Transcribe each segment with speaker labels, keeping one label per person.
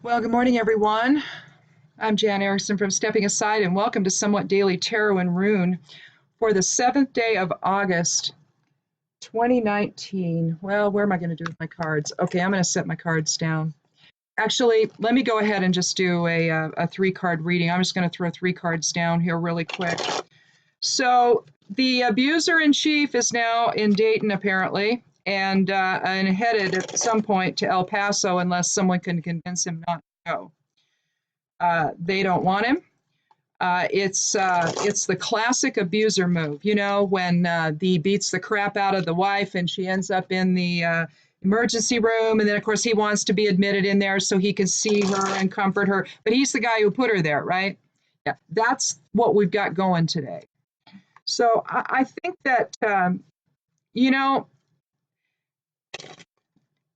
Speaker 1: Well, good morning, everyone. I'm Jan Erickson from Stepping Aside, and welcome to Somewhat Daily Tarot and Rune for the 7th day of August, 2019. Well, where am I going to do with my cards? Okay, I'm going to set my cards down. Actually, let me go ahead and just do a three-card reading. I'm just going to throw three cards down here really quick. So the abuser in chief is now in Dayton, apparently, and headed at some point to El Paso unless someone can convince him not to go. They don't want him. It's the classic abuser move, you know, when he beats the crap out of the wife and she ends up in the emergency room, and then of course he wants to be admitted in there so he can see her and comfort her. But he's the guy who put her there, right? Yeah, that's what we've got going today. So I think that you know,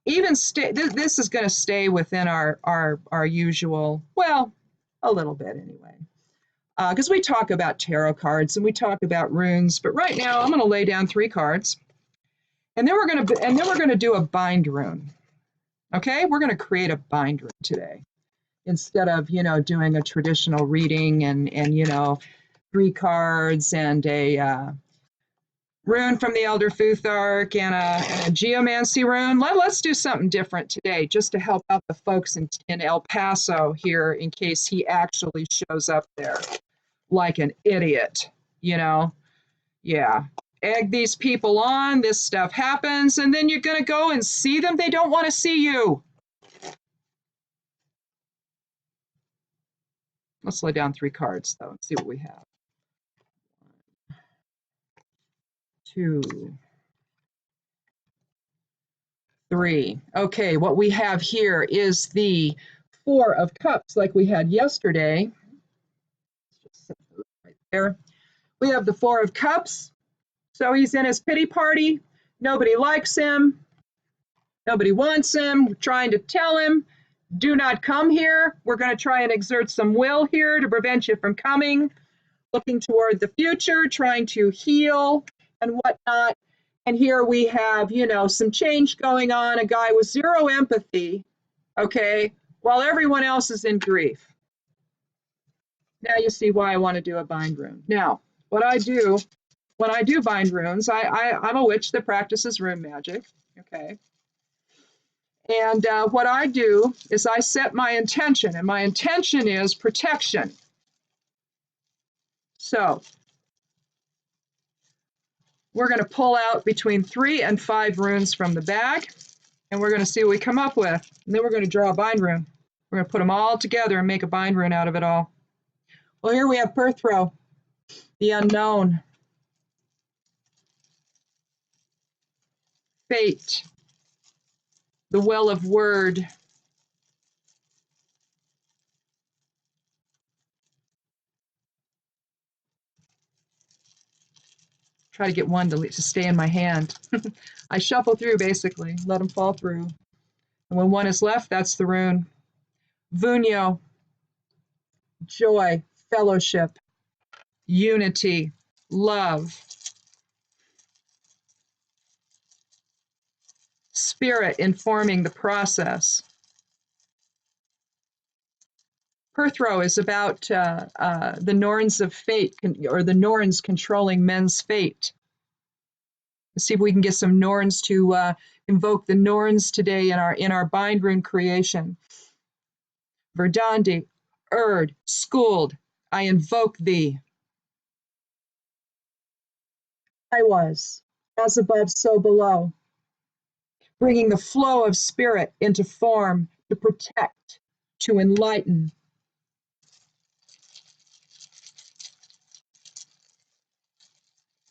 Speaker 1: even this is going to stay within our usual, well, a little bit anyway. Because we talk about tarot cards and we talk about runes, but right now I'm going to lay down three cards, and then we're going to do a bind rune. Okay, we're going to create a bind rune today instead of doing a traditional reading and three cards and a rune from the Elder Futhark and a geomancy rune. Let's do something different today, just to help out the folks in El Paso here in case he actually shows up there like an idiot, Yeah. Egg these people on, this stuff happens, and then you're going to go and see them. They don't want to see you. Let's lay down three cards, though, and see what we have. 1, 2, 3. Okay, what we have here is the Four of Cups, like we had yesterday. Let's just set those right there. We have the Four of Cups. So he's in his pity party. Nobody likes him. Nobody wants him. We're trying to tell him, do not come here. We're going to try and exert some will here to prevent you from coming. Looking toward the future, trying to heal and whatnot. And here we have, some change going on. A guy with zero empathy, okay, while everyone else is in grief. Now you see why I want to do a bind rune. Now, what I do when I do bind runes, I'm a witch that practices rune magic, okay? And what I do is I set my intention, and my intention is protection. So we're going to pull out between 3 and 5 runes from the bag, and we're going to see what we come up with. And then we're going to draw a bind rune. We're going to put them all together and make a bind rune out of it all. Well, here we have Perthrow, the unknown. Fate, the well of word. Try to get one to stay in my hand. I shuffle through, basically, let them fall through. And when one is left, that's the rune. Vunyo, joy, fellowship, unity, love, spirit informing the process. Perthrow is about the Norns of fate, or the Norns controlling men's fate. Let's see if we can get some Norns to invoke the Norns today in our bind rune creation. Verdandi, Erd, Skuld, I invoke thee. I was, as above, so below, bringing the flow of spirit into form to protect, to enlighten.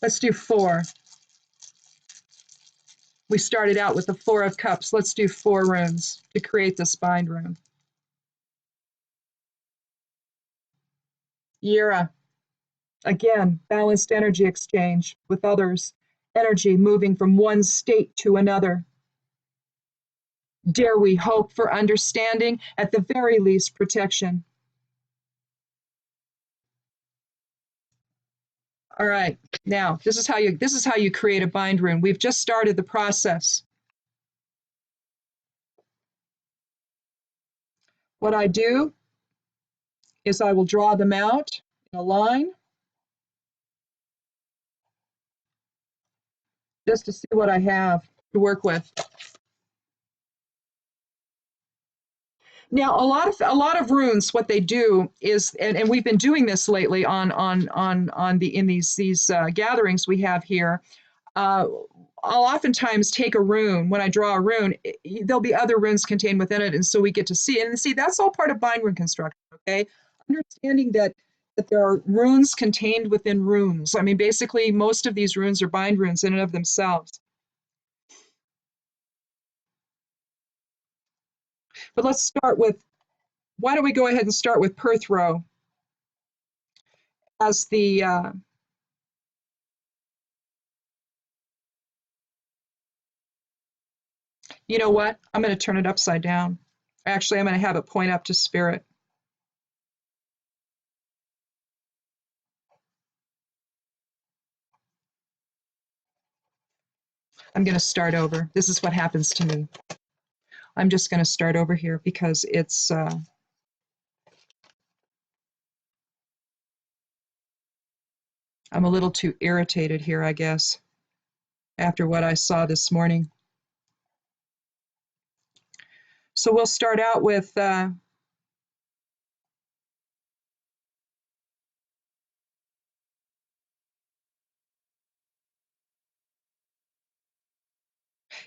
Speaker 1: Let's do 4. We started out with the 4 of Cups. Let's do 4 runes to create this bind rune. Yira. Again, balanced energy exchange with others. Energy moving from one state to another. Dare we hope for understanding? At the very least, protection. All right, now this is how you create a bind rune. We've just started the process. What I do is I will draw them out in a line just to see what I have to work with. Now, a lot of runes, what they do is, and we've been doing this lately in these gatherings we have here. I'll oftentimes take a rune. When I draw a rune, there'll be other runes contained within it, and so we get to see it. And see, that's all part of bind rune construction. Okay, understanding that there are runes contained within runes. I mean, basically, most of these runes are bind runes in and of themselves. But let's start with, why don't we go ahead and start with Perthrow as the, you know what? I'm going to turn it upside down. Actually, I'm going to have it point up to spirit. I'm going to start over. This is what happens to me. I'm just going to start over here because it's, I'm a little too irritated here, I guess, after what I saw this morning. So we'll start out with,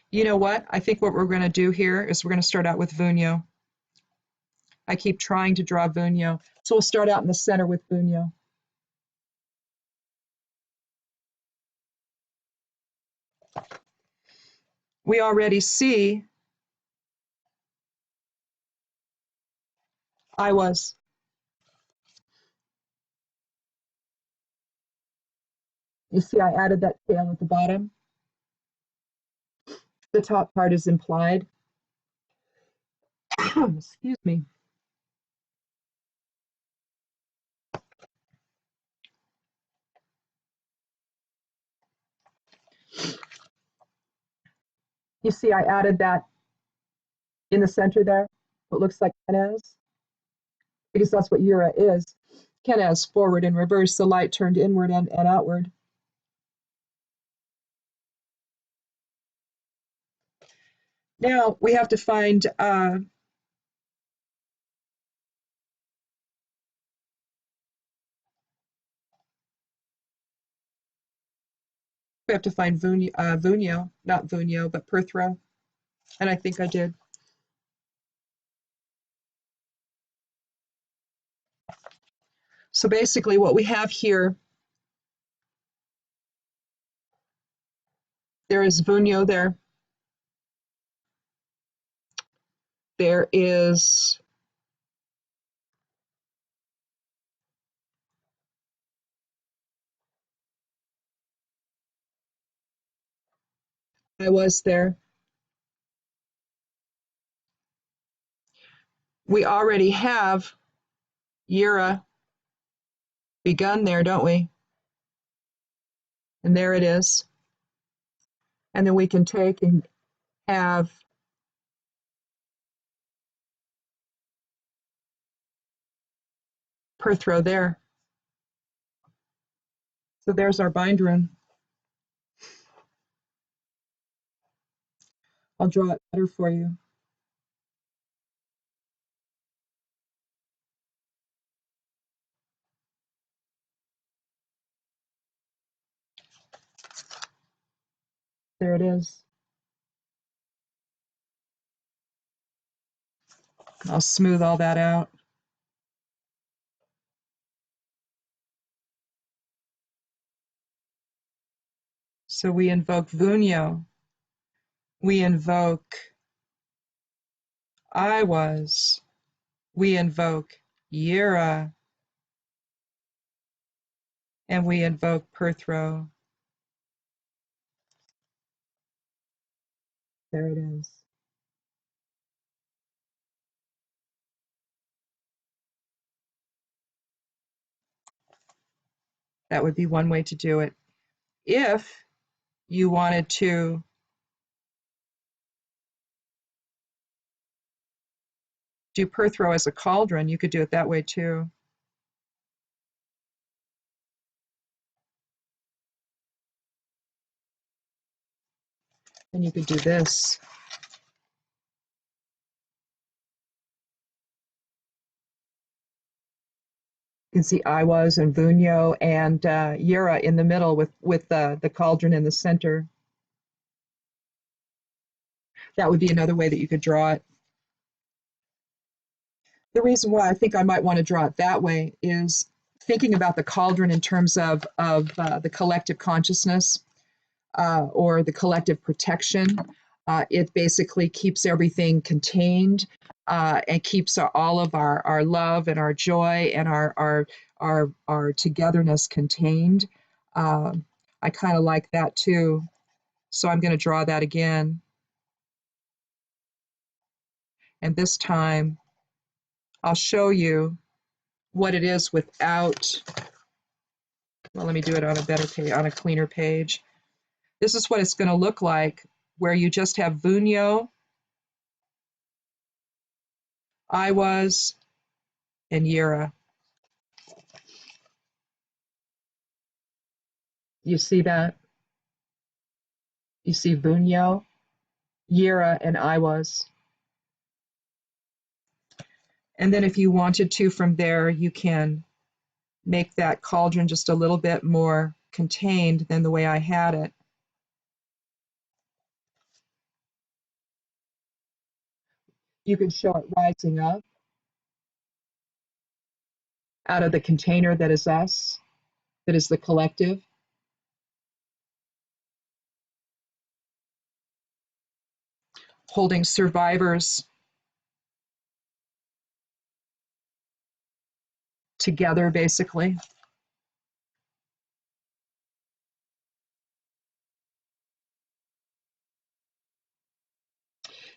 Speaker 1: you know what? I think what we're going to do here is we're going to start out with Vunyo. I keep trying to draw Vunyo. So we'll start out in the center with Vunyo. We already see I was. You see I added that tail at the bottom. The top part is implied. Excuse me. You see I added that in the center there, what looks like Kenaz, because that's what Yura is. Kenaz, forward and reverse, the light turned inward and outward. Now we have to find Vunyo, not Vunyo, but Perthrow. And I think I did. So basically what we have here, there is Vunyo there. There is I was there. We already have Yura begun there, don't we? And there it is. And then we can take and have Perthrow there. So there's our bind rune. I'll draw it better for you. There it is. I'll smooth all that out. So we invoke Vunyo. We invoke I was. We invoke Yura. And we invoke Perthrow. There it is. That would be one way to do it. If you wanted to do Perthro as a cauldron, you could do it that way too. And you could do this. You can see Iwas and Vunyo and Yura in the middle with the cauldron in the center. That would be another way that you could draw it. The reason why I think I might want to draw it that way is thinking about the cauldron in terms of the collective consciousness or the collective protection. It basically keeps everything contained and keeps all of our love and our joy and our togetherness contained. I kind of like that too. So I'm going to draw that again. And this time I'll show you what it is without, well, let me do it on a better page, on a cleaner page. This is what it's going to look like, where you just have Vunyo, Iwas, and Yura. You see that? You see Vunyo, Yura, and Iwas. And then if you wanted to from there, you can make that cauldron just a little bit more contained than the way I had it. You can show it rising up out of the container that is us, that is the collective. Holding survivors together, basically.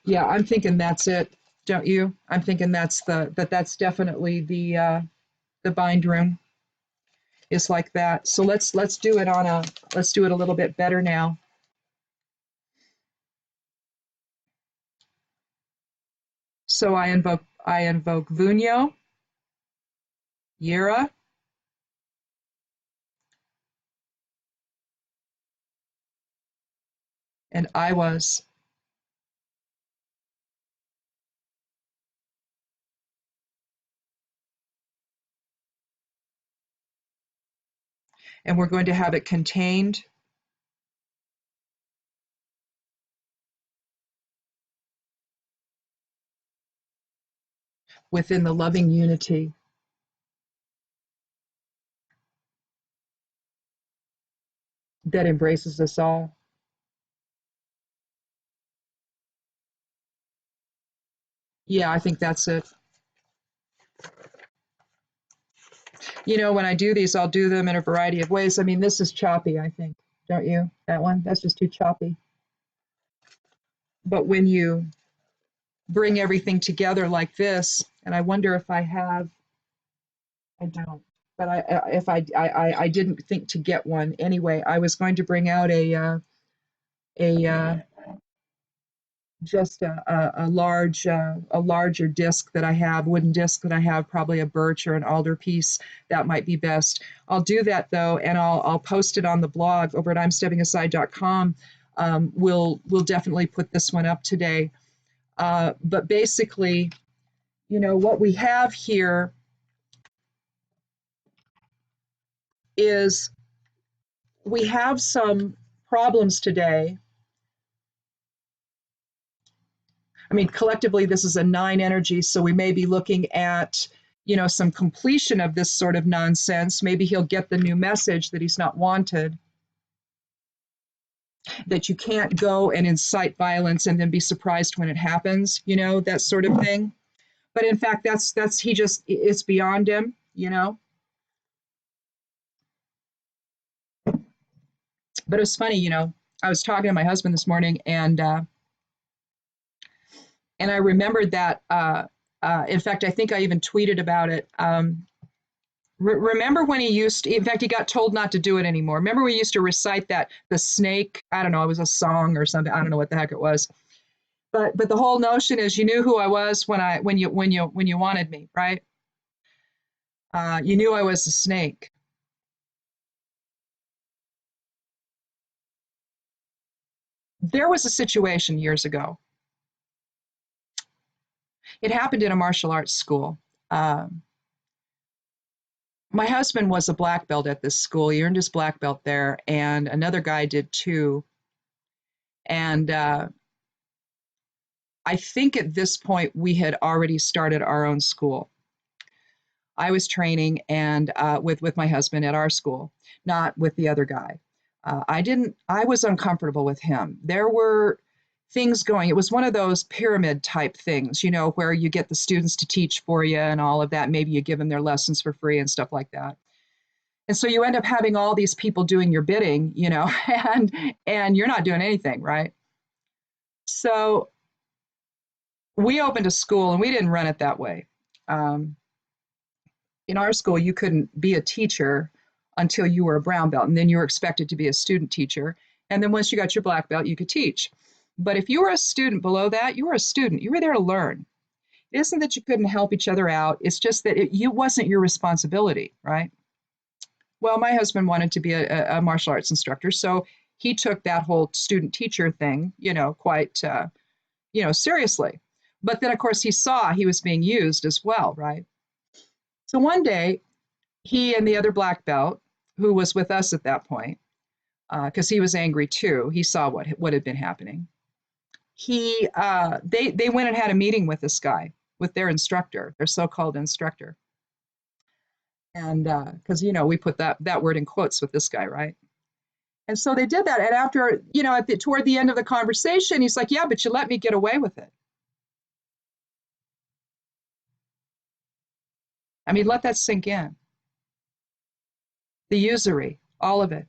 Speaker 1: Yeah, I'm thinking that's it, don't you? I'm thinking that's that's definitely the bindrune is like that. So let's do it on a let's do it a little bit better now. So I invoke Vunyo, Yura, and Iwas. And we're going to have it contained within the loving unity that embraces us all. Yeah, I think that's it. You know, when I do these, I'll do them in a variety of ways. I mean, this is choppy, I think, don't you? That one, that's just too choppy. But when you bring everything together like this, and I wonder if I have, I don't, but I didn't think to get one anyway. I was going to bring out a just a larger disc that I have, wooden disc that I have, probably a birch or an alder piece. That might be best. I'll do that though, and I'll post it on the blog over at imsteppingaside.com. We'll definitely put this one up today. But basically, you know, what we have here is we have some problems today. I mean, collectively, this is a 9 energy, so we may be looking at, you know, some completion of this sort of nonsense. Maybe he'll get the new message that he's not wanted, that you can't go and incite violence and then be surprised when it happens, you know, that sort of thing. But in fact, that's he just, it's beyond him, you know. But it was funny, you know, I was talking to my husband this morning, and I remembered that, in fact, I think I even tweeted about it. Remember when he used to, in fact, he got told not to do it anymore. Remember we used to recite that, the snake, I don't know, it was a song or something. I don't know what the heck it was. But the whole notion is you knew who I was when you wanted me, right? You knew I was a snake. There was a situation years ago. It happened in a martial arts school. Um, my husband was a black belt at this school. He earned his black belt there, and another guy did too. And I think at this point we had already started our own school. I was training and with my husband at our school, not with the other guy. I didn't. I was uncomfortable with him. There were things going. It was one of those pyramid type things, where you get the students to teach for you and all of that. Maybe you give them their lessons for free and stuff like that. And so you end up having all these people doing your bidding, and you're not doing anything, right? So we opened a school and we didn't run it that way. Um, in our school, you couldn't be a teacher until you were a brown belt, and then you were expected to be a student teacher. And then once you got your black belt, you could teach. But if you were a student below that, you were a student. You were there to learn. It isn't that you couldn't help each other out. It's just that it wasn't your responsibility, right? Well, my husband wanted to be a martial arts instructor, so he took that whole student teacher thing, quite, seriously. But then, of course, he saw he was being used as well, right? So one day, he and the other black belt, who was with us at that point, because he was angry too, he saw what had been happening. They went and had a meeting with this guy, with their instructor, their so-called instructor, and because we put that word in quotes with this guy, right? And so they did that, and after toward the end of the conversation, he's like, "Yeah, but you let me get away with it." I mean, let that sink in. The usury, all of it.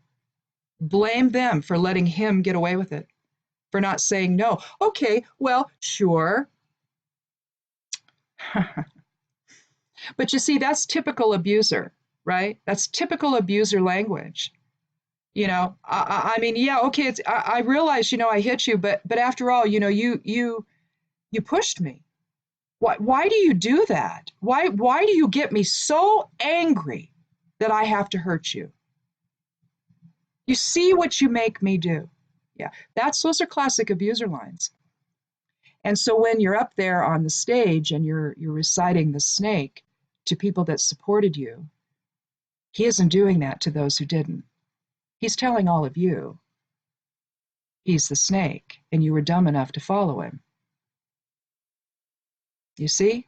Speaker 1: Blame them for letting him get away with it, for not saying no. Okay, well, sure. But you see, that's typical abuser, right? That's typical abuser language. I mean, yeah, okay, I realize, I hit you, but after all, you pushed me. Why do you do that? Why do you get me so angry that I have to hurt you? You see what you make me do. Yeah, those are classic abuser lines. And so when you're up there on the stage and you're reciting the snake to people that supported you, he isn't doing that to those who didn't. He's telling all of you he's the snake and you were dumb enough to follow him. You see?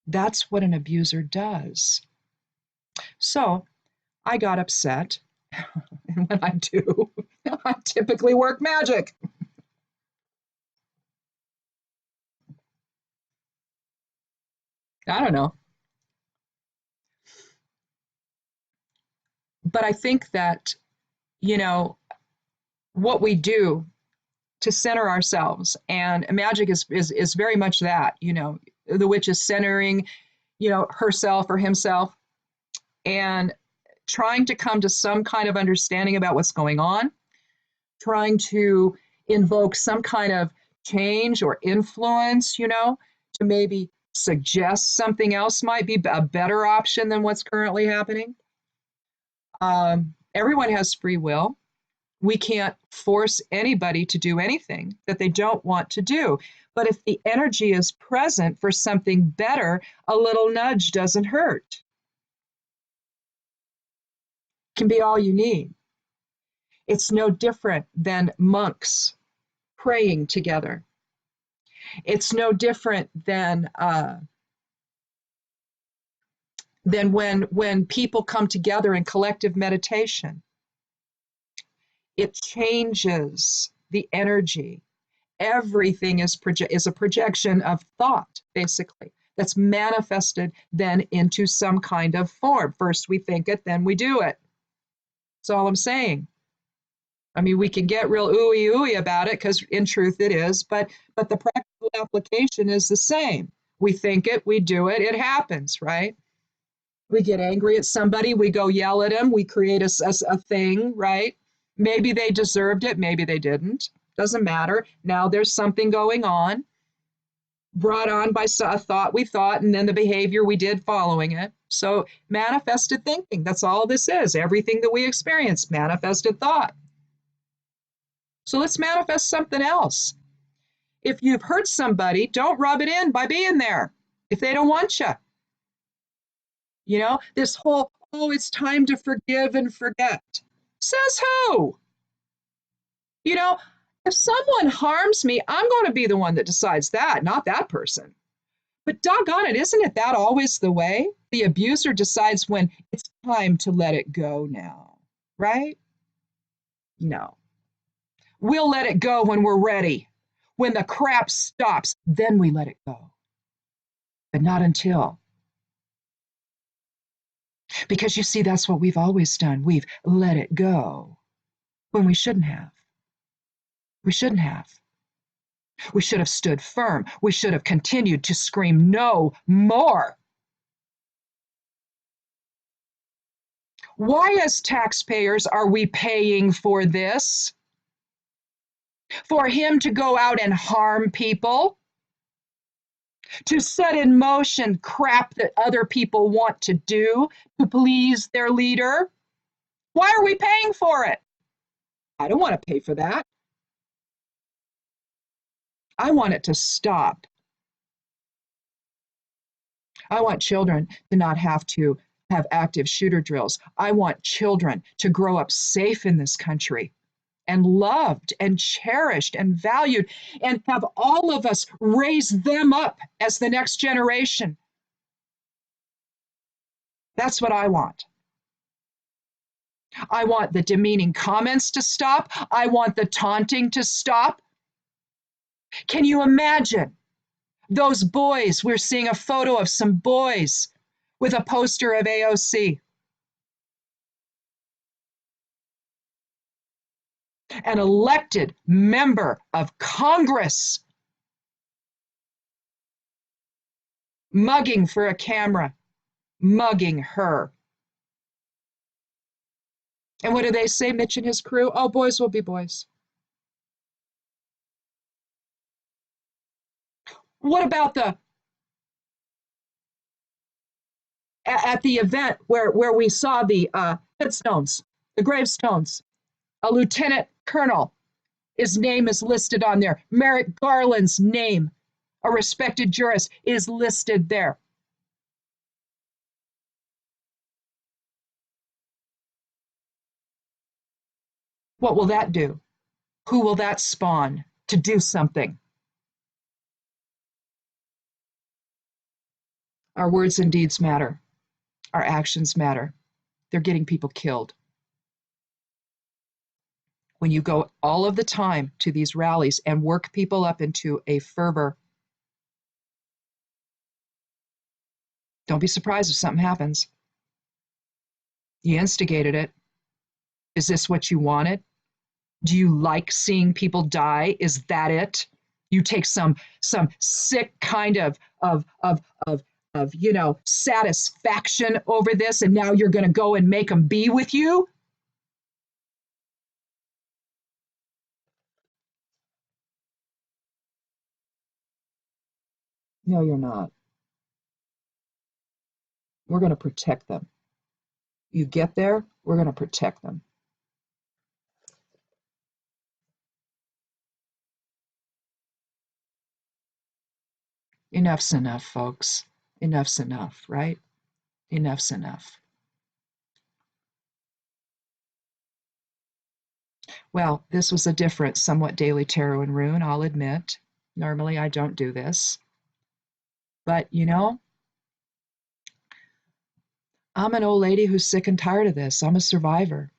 Speaker 1: That's what an abuser does. So I got upset. And when I do, I typically work magic. I don't know. But I think that, what we do to center ourselves, and magic is very much that, the witch is centering, herself or himself, and trying to come to some kind of understanding about what's going on, trying to invoke some kind of change or influence, to maybe suggest something else might be a better option than what's currently happening. Everyone has free will. We can't force anybody to do anything that they don't want to do. But if the energy is present for something better, a little nudge doesn't hurt. It can be all you need. It's no different than monks praying together. It's no different than when people come together in collective meditation. It changes the energy. Everything is a projection of thought, basically, that's manifested then into some kind of form. First we think it, then we do it. That's all I'm saying. I mean, we can get real ooey about it because in truth it is, but the practical application is the same. We think it, we do it, it happens, right? We get angry at somebody, we go yell at them, we create a thing, right? Maybe they deserved it, maybe they didn't. Doesn't matter. Now there's something going on, brought on by a thought we thought, and then the behavior we did following it. So manifested thinking, that's all this is. Everything that we experience, manifested thought. So let's manifest something else. If you've hurt somebody, don't rub it in by being there if they don't want you. You know, this whole, oh, it's time to forgive and forget. Says who? You know, if someone harms me, I'm going to be the one that decides that, not that person. But doggone it, isn't it that always the way? The abuser decides when it's time to let it go now, right? No. We'll let it go when we're ready. When the crap stops, then we let it go. But not until. Because you see, that's what we've always done. We've let it go when we shouldn't have. We shouldn't have. We should have stood firm. We should have continued to scream no more. Why, as taxpayers, are we paying for this? For him to go out and harm people? To set in motion crap that other people want to do to please their leader? Why are we paying for it? I don't want to pay for that. I want it to stop. I want children to not have to have active shooter drills. I want children to grow up safe in this country and loved and cherished and valued, and have all of us raise them up as the next generation. That's what I want. I want the demeaning comments to stop. I want the taunting to stop. Can you imagine those boys? We're seeing a photo of some boys with a poster of AOC. An elected member of Congress mugging for a camera, mugging her. And what do they say, Mitch and his crew? Oh, boys will be boys. What about at the event where we saw the headstones, the gravestones? A lieutenant colonel, his name is listed on there. Merrick Garland's name, a respected jurist, is listed there. What will that do? Who will that spawn to do something? Our words and deeds matter. Our actions matter. They're getting people killed. When you go all of the time to these rallies and work people up into a fervor, don't be surprised if something happens. You instigated it. Is this what you wanted? Do you like seeing people die? Is that it? You take some sick kind of satisfaction over this, and now you're going to go and make them be with you? No, you're not. We're going to protect them. You get there, we're going to protect them. Enough's enough, folks. Enough's enough, right? Enough's enough. Well, this was a different, somewhat daily tarot and rune, I'll admit. Normally, I don't do this. But, I'm an old lady who's sick and tired of this. I'm a survivor.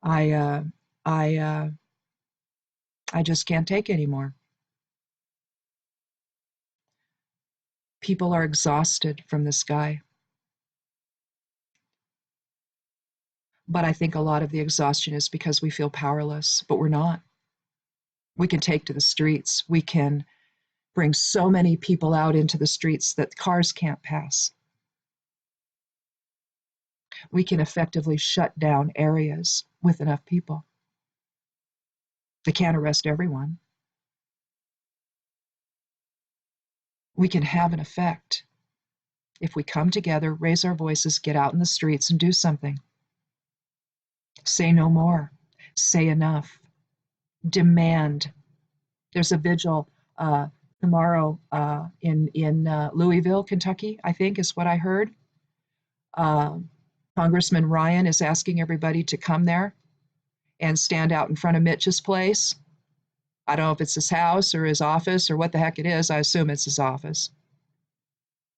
Speaker 1: I just can't take anymore. People are exhausted from this guy. But I think a lot of the exhaustion is because we feel powerless, but we're not. We can take to the streets. We can bring so many people out into the streets that cars can't pass. We can effectively shut down areas with enough people. They can't arrest everyone. We can have an effect if we come together, raise our voices, get out in the streets and do something. Say no more. Say enough. Demand. There's a vigil tomorrow in Louisville, Kentucky, I think is what I heard. Congressman Ryan is asking everybody to come there and stand out in front of Mitch's place. I don't know if it's his house or his office or what the heck it is. I assume it's his office.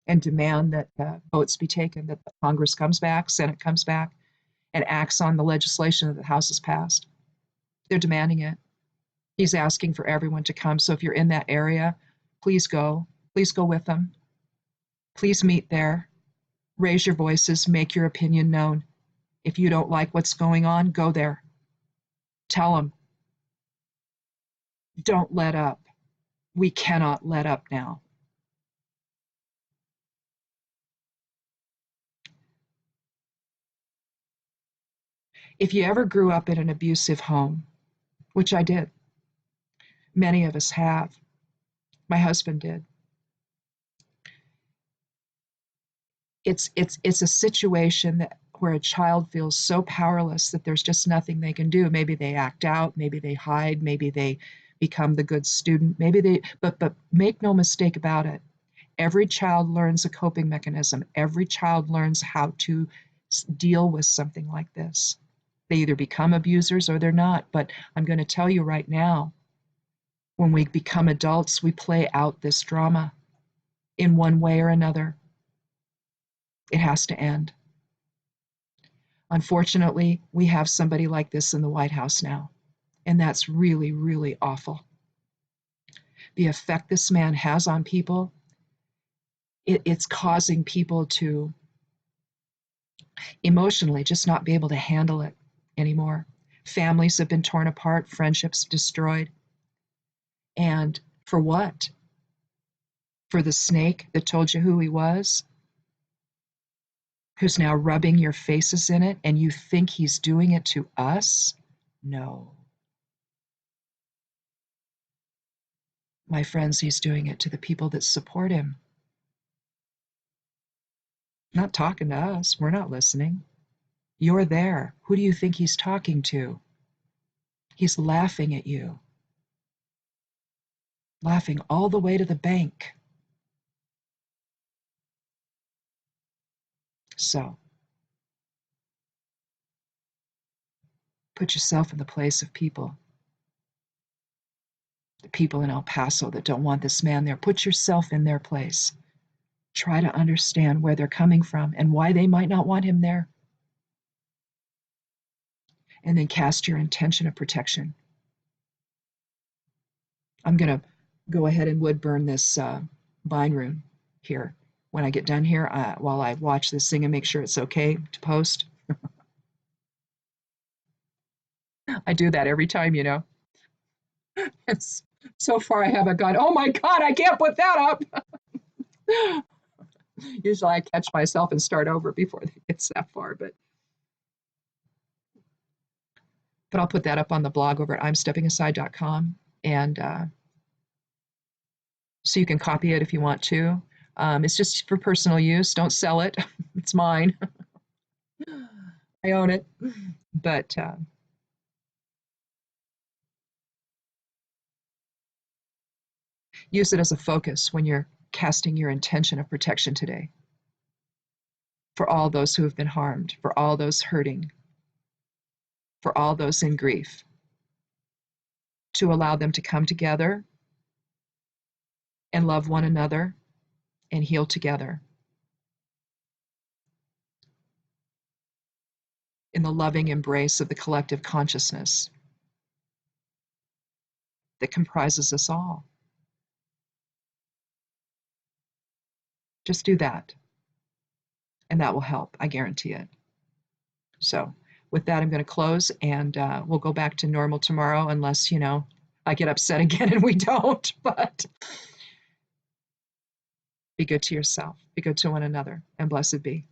Speaker 1: And demand that votes be taken, that the Congress comes back, Senate comes back, and acts on the legislation that the House has passed. They're demanding it. He's asking for everyone to come. So if you're in that area, please go. Please go with them. Please meet there. Raise your voices. Make your opinion known. If you don't like what's going on, go there. Tell them. Don't let up. We cannot let up now. If you ever grew up in an abusive home, which I did, many of us have, my husband did, it's a situation where a child feels so powerless that there's just nothing they can do. Maybe they act out, maybe they hide, maybe they become the good student, but make no mistake about it. Every child learns a coping mechanism. Every child learns how to deal with something like this. They either become abusers or they're not. But I'm going to tell you right now, when we become adults, we play out this drama in one way or another. It has to end. Unfortunately, we have somebody like this in the White House now, and that's really, really awful. The effect this man has on people, it's causing people to emotionally just not be able to handle it anymore. Families have been torn apart, friendships destroyed. And for what? For the snake that told you who he was, who's now rubbing your faces in it, and you think he's doing it to us? No. My friends, he's doing it to the people that support him. Not talking to us. We're not listening. You're there. Who do you think he's talking to? He's laughing at you. Laughing all the way to the bank. So, put yourself in the place of people. The people in El Paso that don't want this man there. Put yourself in their place. Try to understand where they're coming from and why they might not want him there. And then cast your intention of protection. I'm going to go ahead and wood burn this bindrune here. When I get done here, while I watch this thing and make sure it's okay to post. I do that every time, you know. It's, so far I haven't gone, oh my God, I can't put that up. Usually I catch myself and start over before it gets that far, but I'll put that up on the blog over at imsteppingaside.com, and so you can copy it if you want to. It's just for personal use. Don't sell it. It's mine. I own it. But use it as a focus when you're casting your intention of protection today. For all those who have been harmed, for all those hurting, for all those in grief, to allow them to come together and love one another and heal together in the loving embrace of the collective consciousness that comprises us all. Just do that, and that will help, I guarantee it. So with that, I'm going to close, and we'll go back to normal tomorrow, unless, you know, I get upset again and we don't. But be good to yourself, be good to one another, and blessed be.